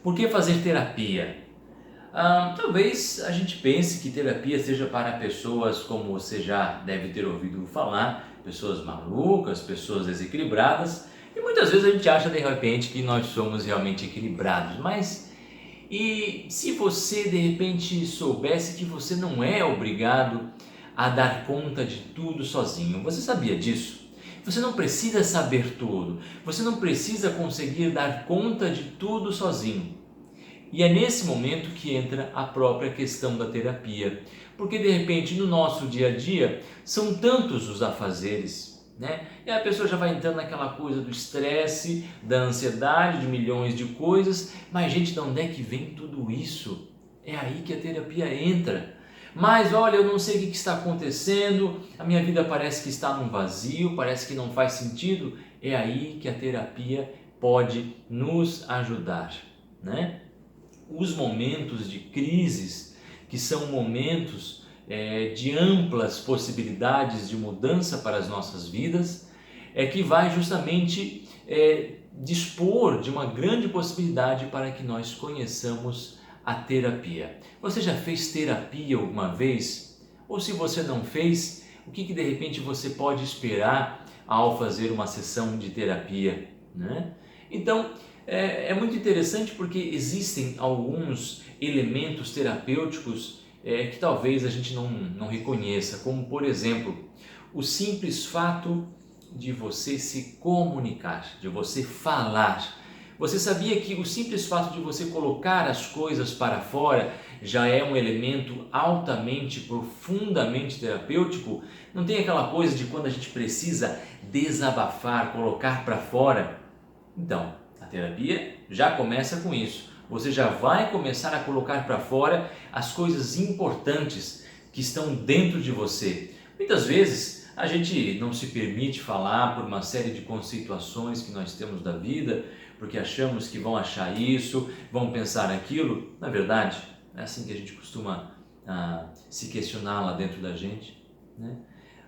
Por que fazer terapia? Talvez a gente pense que terapia seja para pessoas, como você já deve ter ouvido falar, pessoas malucas, pessoas desequilibradas, e muitas vezes a gente acha de repente que nós somos realmente equilibrados, mas e se você de repente soubesse que você não é obrigado a dar conta de tudo sozinho? Você sabia disso? Você não precisa saber tudo, você não precisa conseguir dar conta de tudo sozinho. E é nesse momento que entra a própria questão da terapia, porque de repente no nosso dia a dia são tantos os afazeres, né? E a pessoa já vai entrando naquela coisa do estresse, da ansiedade, de milhões de coisas, mas gente, de onde é que vem tudo isso? É aí que a terapia entra. Mas olha, eu não sei o que está acontecendo, a minha vida parece que está num vazio, parece que não faz sentido. É aí que a terapia pode nos ajudar, né? Os momentos de crises, que são momentos de amplas possibilidades de mudança para as nossas vidas, é que vai justamente dispor de uma grande possibilidade para que nós conheçamos a terapia. Você já fez terapia alguma vez? Ou se você não fez, o que de repente você pode esperar ao fazer uma sessão de terapia, né? Então, é muito interessante porque existem alguns elementos terapêuticos que talvez a gente não reconheça, como por exemplo, o simples fato de você se comunicar, de você falar. Você sabia que o simples fato de você colocar as coisas para fora já é um elemento altamente, profundamente terapêutico? Não tem aquela coisa de quando a gente precisa desabafar, colocar para fora? Então, a terapia já começa com isso. Você já vai começar a colocar para fora as coisas importantes que estão dentro de você. Muitas vezes a gente não se permite falar por uma série de conceituações que nós temos da vida, porque achamos que vão achar isso, vão pensar aquilo. Na verdade, é assim que a gente costuma se questionar lá dentro da gente, né?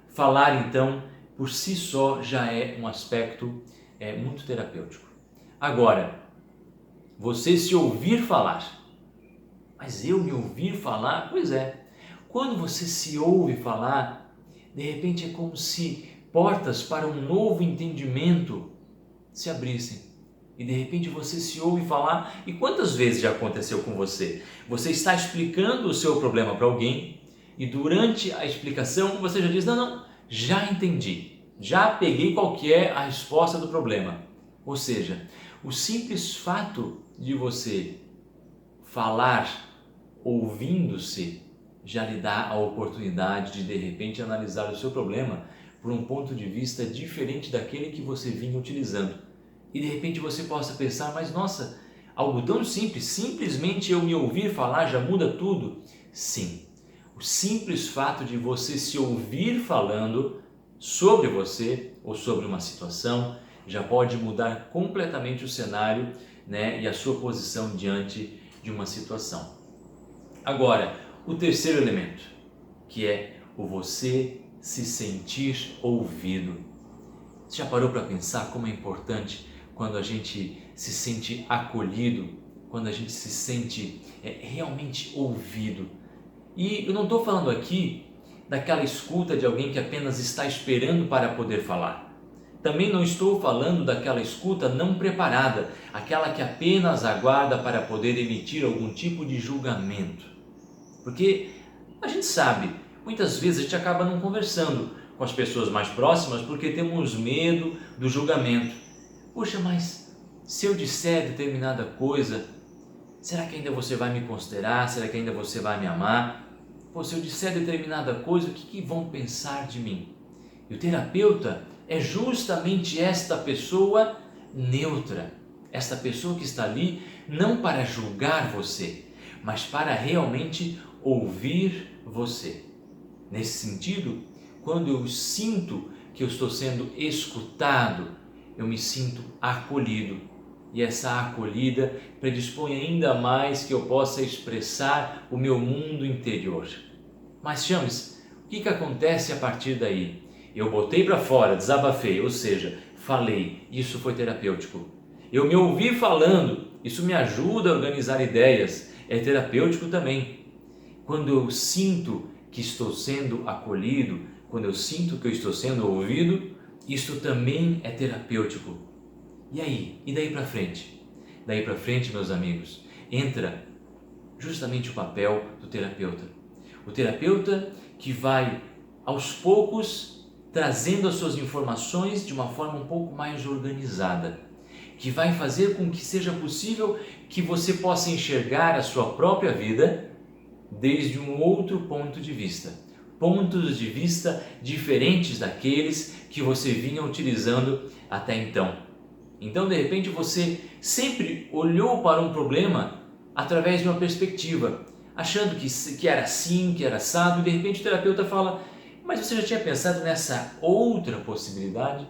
Falar então por si só já é um aspecto muito terapêutico. Agora, você se ouvir falar, mas eu me ouvir falar? Pois é, quando você se ouve falar, de repente é como se portas para um novo entendimento se abrissem. E de repente você se ouve falar, e quantas vezes já aconteceu com você? Você está explicando o seu problema para alguém e durante a explicação você já diz, não, já entendi, já peguei qual que é a resposta do problema. Ou seja, o simples fato de você falar ouvindo-se já lhe dá a oportunidade de repente analisar o seu problema por um ponto de vista diferente daquele que você vinha utilizando. E de repente você possa pensar, mas nossa, algo tão simples, simplesmente eu me ouvir falar já muda tudo? Sim, o simples fato de você se ouvir falando sobre você ou sobre uma situação já pode mudar completamente o cenário, né, e a sua posição diante de uma situação. Agora, o terceiro elemento, que é o você se sentir ouvido. Você já parou para pensar como é importante quando a gente se sente acolhido, quando a gente se sente realmente ouvido? E eu não estou falando aqui daquela escuta de alguém que apenas está esperando para poder falar. Também não estou falando daquela escuta não preparada, aquela que apenas aguarda para poder emitir algum tipo de julgamento. Porque a gente sabe, muitas vezes a gente acaba não conversando com as pessoas mais próximas porque temos medo do julgamento. Poxa, mas se eu disser determinada coisa, será que ainda você vai me considerar? Será que ainda você vai me amar? Pô, se eu disser determinada coisa, o que vão pensar de mim? E o terapeuta é justamente esta pessoa neutra, esta pessoa que está ali não para julgar você, mas para realmente ouvir você. Nesse sentido, quando eu sinto que eu estou sendo escutado, eu me sinto acolhido. E essa acolhida predispõe ainda mais que eu possa expressar o meu mundo interior. Mas Chames, o que acontece a partir daí? Eu botei para fora, desabafei, ou seja, falei, isso foi terapêutico. Eu me ouvi falando isso me ajuda a organizar ideias, é terapêutico também. Quando eu sinto que estou sendo acolhido, quando eu sinto que eu estou sendo ouvido, isso também é terapêutico. E aí? E daí para frente? Daí para frente, meus amigos, entra justamente o papel do terapeuta. O terapeuta que vai, aos poucos, trazendo as suas informações de uma forma um pouco mais organizada, que vai fazer com que seja possível que você possa enxergar a sua própria vida desde um outro ponto de vista. Pontos de vista diferentes daqueles que você vinha utilizando até então. Então, de repente, você sempre olhou para um problema através de uma perspectiva, achando que era assim, que era assado, e de repente o terapeuta fala: mas você já tinha pensado nessa outra possibilidade?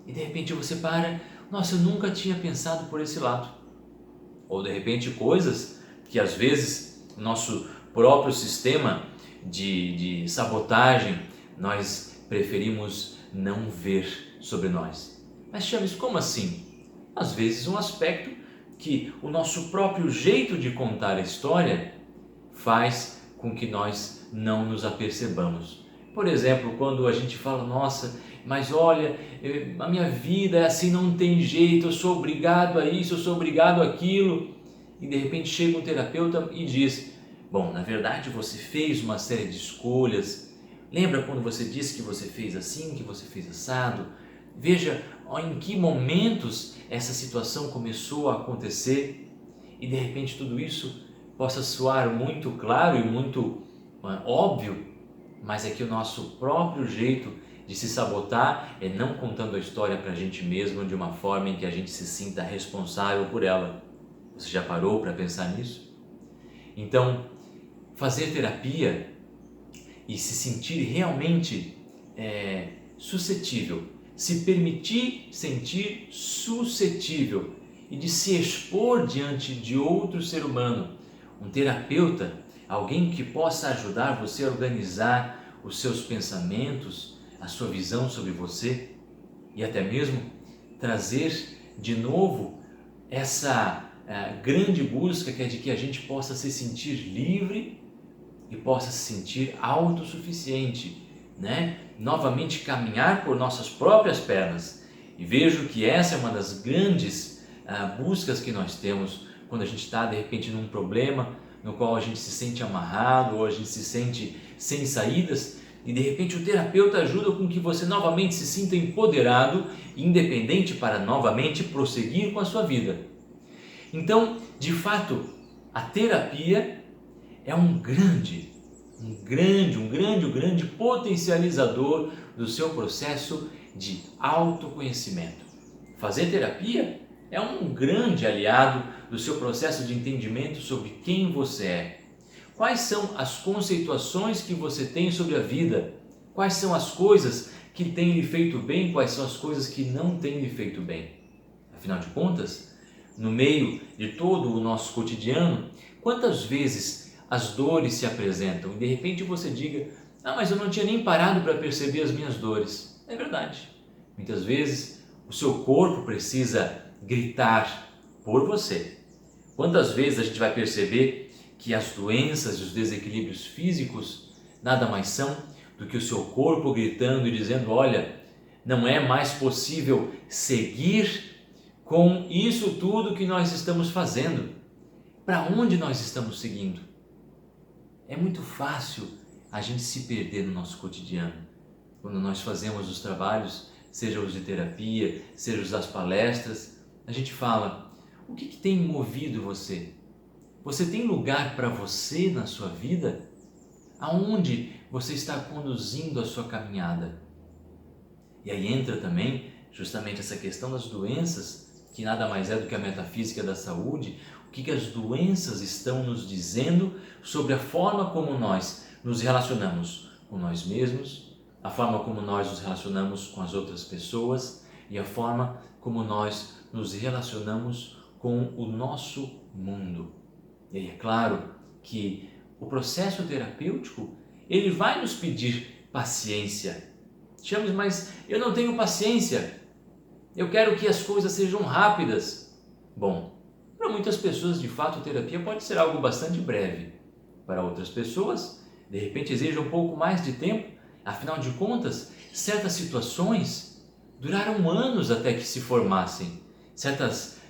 E de repente você para: nossa, eu nunca tinha pensado por esse lado. Ou de repente coisas que às vezes o nosso próprio sistema de sabotagem nós preferimos não ver sobre nós. Mas Chaves, como assim? Às vezes um aspecto que o nosso próprio jeito de contar a história faz com que nós não nos apercebamos. Por exemplo, quando a gente fala: nossa, mas olha, a minha vida é assim, não tem jeito, eu sou obrigado a isso, eu sou obrigado àquilo. E de repente chega um terapeuta e diz: bom, na verdade você fez uma série de escolhas. Lembra quando você disse que você fez assim, que você fez assado? Veja em que momentos essa situação começou a acontecer. E de repente tudo isso possa soar muito claro e muito óbvio, mas é que o nosso próprio jeito de se sabotar é não contando a história para a gente mesmo de uma forma em que a gente se sinta responsável por ela. Você já parou para pensar nisso? Então, fazer terapia e se sentir realmente suscetível, se permitir sentir suscetível e de se expor diante de outro ser humano, um terapeuta, alguém que possa ajudar você a organizar os seus pensamentos, a sua visão sobre você e até mesmo trazer de novo essa grande busca que é de que a gente possa se sentir livre e possa se sentir autossuficiente, né? Novamente caminhar por nossas próprias pernas. E vejo que essa é uma das grandes buscas que nós temos quando a gente está de repente num problema no qual a gente se sente amarrado ou a gente se sente sem saídas, e de repente o terapeuta ajuda com que você novamente se sinta empoderado e independente para novamente prosseguir com a sua vida. Então, de fato, a terapia é um grande potencializador do seu processo de autoconhecimento. Fazer terapia é um grande aliado do seu processo de entendimento sobre quem você é. Quais são as conceituações que você tem sobre a vida? Quais são as coisas que têm lhe feito bem? Quais são as coisas que não têm lhe feito bem? Afinal de contas, no meio de todo o nosso cotidiano, quantas vezes as dores se apresentam e de repente você diga: ah, mas eu não tinha nem parado para perceber as minhas dores. É verdade. Muitas vezes o seu corpo precisa gritar por você. Quantas vezes a gente vai perceber que as doenças e os desequilíbrios físicos nada mais são do que o seu corpo gritando e dizendo: olha, não é mais possível seguir com isso tudo que nós estamos fazendo. Para onde nós estamos seguindo? É muito fácil a gente se perder no nosso cotidiano. Quando nós fazemos os trabalhos, seja os de terapia, seja os das palestras, a gente fala: o que tem movido você? Você tem lugar para você na sua vida? Aonde você está conduzindo a sua caminhada? E aí entra também justamente essa questão das doenças, que nada mais é do que a metafísica da saúde. O que as doenças estão nos dizendo sobre a forma como nós nos relacionamos com nós mesmos, a forma como nós nos relacionamos com as outras pessoas e a forma como nós nos relacionamos com o nosso mundo. E aí é claro que o processo terapêutico, ele vai nos pedir paciência. Chaves, mas eu não tenho paciência. Eu quero que as coisas sejam rápidas. Bom, Para muitas pessoas, de fato, terapia pode ser algo bastante breve. Para outras pessoas, de repente exige um pouco mais de tempo. Afinal de contas, certas situações duraram anos até que se formassem. Certas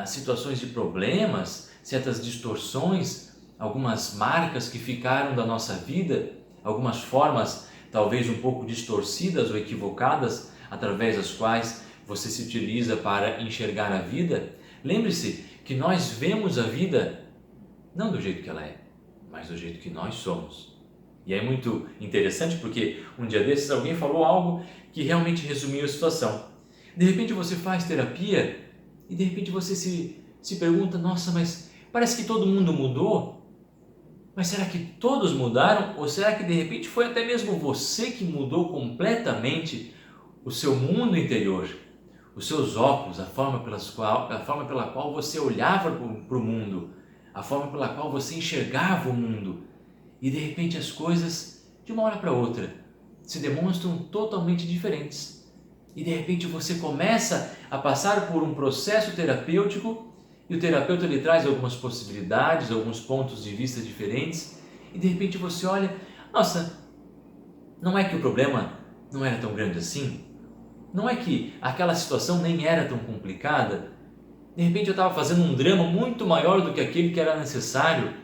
situações de problemas, certas distorções, algumas marcas que ficaram da nossa vida, algumas formas talvez um pouco distorcidas ou equivocadas, através das quais você se utiliza para enxergar a vida. Lembre-se que nós vemos a vida não do jeito que ela é, mas do jeito que nós somos. E é muito interessante porque um dia desses alguém falou algo que realmente resumiu a situação. De repente você faz terapia e de repente você se pergunta, nossa, mas parece que todo mundo mudou? Mas será que todos mudaram? Ou será que de repente foi até mesmo você que mudou completamente o seu mundo interior? Os seus óculos, a forma pela qual você olhava para o mundo, a forma pela qual você enxergava o mundo. E de repente as coisas, de uma hora para outra, se demonstram totalmente diferentes. E de repente você começa a passar por um processo terapêutico e o terapeuta lhe traz algumas possibilidades, alguns pontos de vista diferentes. E de repente você olha, nossa, não é que o problema não era tão grande assim? Não é que aquela situação nem era tão complicada? De repente eu estava fazendo um drama muito maior do que aquele que era necessário,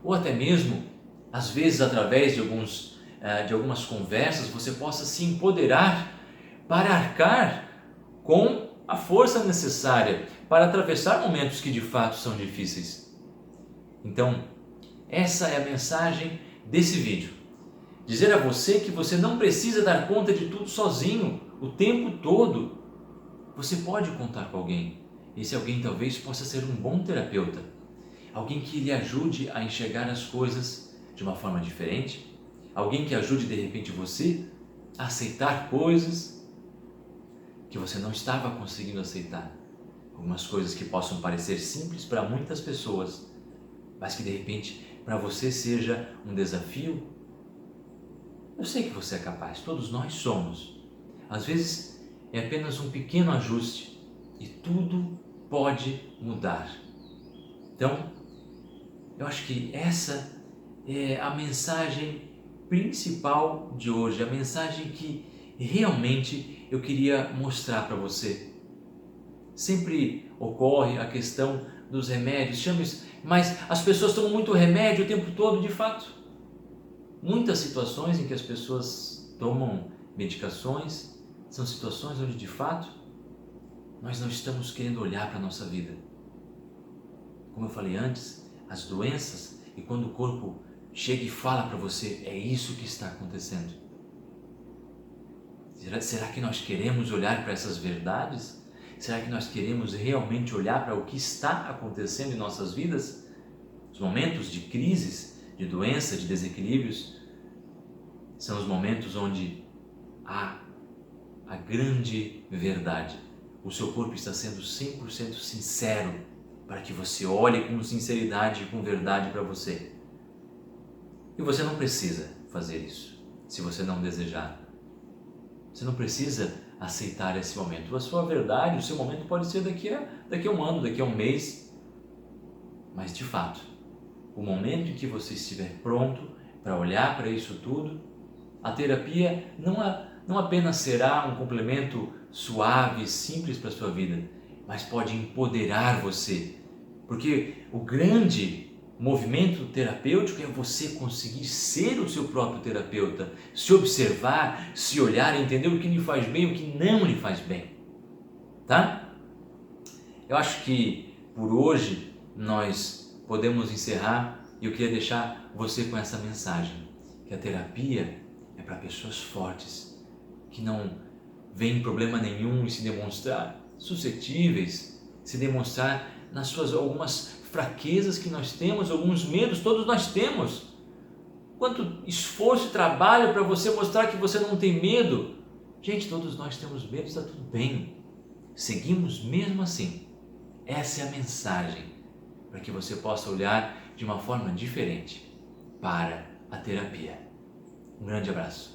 ou até mesmo, às vezes através de algumas conversas, você possa se empoderar para arcar com a força necessária para atravessar momentos que de fato são difíceis. Então, essa é a mensagem desse vídeo. Dizer a você que você não precisa dar conta de tudo sozinho, o tempo todo. Você pode contar com alguém. Esse alguém talvez possa ser um bom terapeuta. Alguém que lhe ajude a enxergar as coisas de uma forma diferente. Alguém que ajude de repente você a aceitar coisas que você não estava conseguindo aceitar. Algumas coisas que possam parecer simples para muitas pessoas, mas que de repente para você seja um desafio. Eu sei que você é capaz, todos nós somos. Às vezes é apenas um pequeno ajuste e tudo pode mudar. Então, eu acho que essa é a mensagem principal de hoje, a mensagem que realmente eu queria mostrar para você. Sempre ocorre a questão dos remédios, mas as pessoas tomam muito remédio o tempo todo, de fato. Muitas situações em que as pessoas tomam medicações são situações onde de fato nós não estamos querendo olhar para a nossa vida. Como eu falei antes, as doenças, e quando o corpo chega e fala para você, é isso que está acontecendo. Será que nós queremos olhar para essas verdades? Será que nós queremos realmente olhar para o que está acontecendo em nossas vidas? Os momentos de crises, de doença, de desequilíbrios, são os momentos onde há a grande verdade. O seu corpo está sendo 100% sincero para que você olhe com sinceridade e com verdade para você. E você não precisa fazer isso, se você não desejar. Você não precisa aceitar esse momento. A sua verdade, o seu momento pode ser daqui a um ano, daqui a um mês. Mas de fato, o momento em que você estiver pronto para olhar para isso tudo, a terapia não apenas será um complemento suave e simples para a sua vida, mas pode empoderar você. Porque o grande movimento terapêutico é você conseguir ser o seu próprio terapeuta, se observar, se olhar, entender o que lhe faz bem e o que não lhe faz bem. Tá? Eu acho que por hoje nós podemos encerrar e eu queria deixar você com essa mensagem, que a terapia é para pessoas fortes, que não veem problema nenhum em se demonstrar suscetíveis, se demonstrar nas suas algumas fraquezas que nós temos, alguns medos, todos nós temos. Quanto esforço e trabalho para você mostrar que você não tem medo. Gente, todos nós temos medo, está tudo bem. Seguimos mesmo assim. Essa é a mensagem, para que você possa olhar de uma forma diferente para a terapia. Um grande abraço.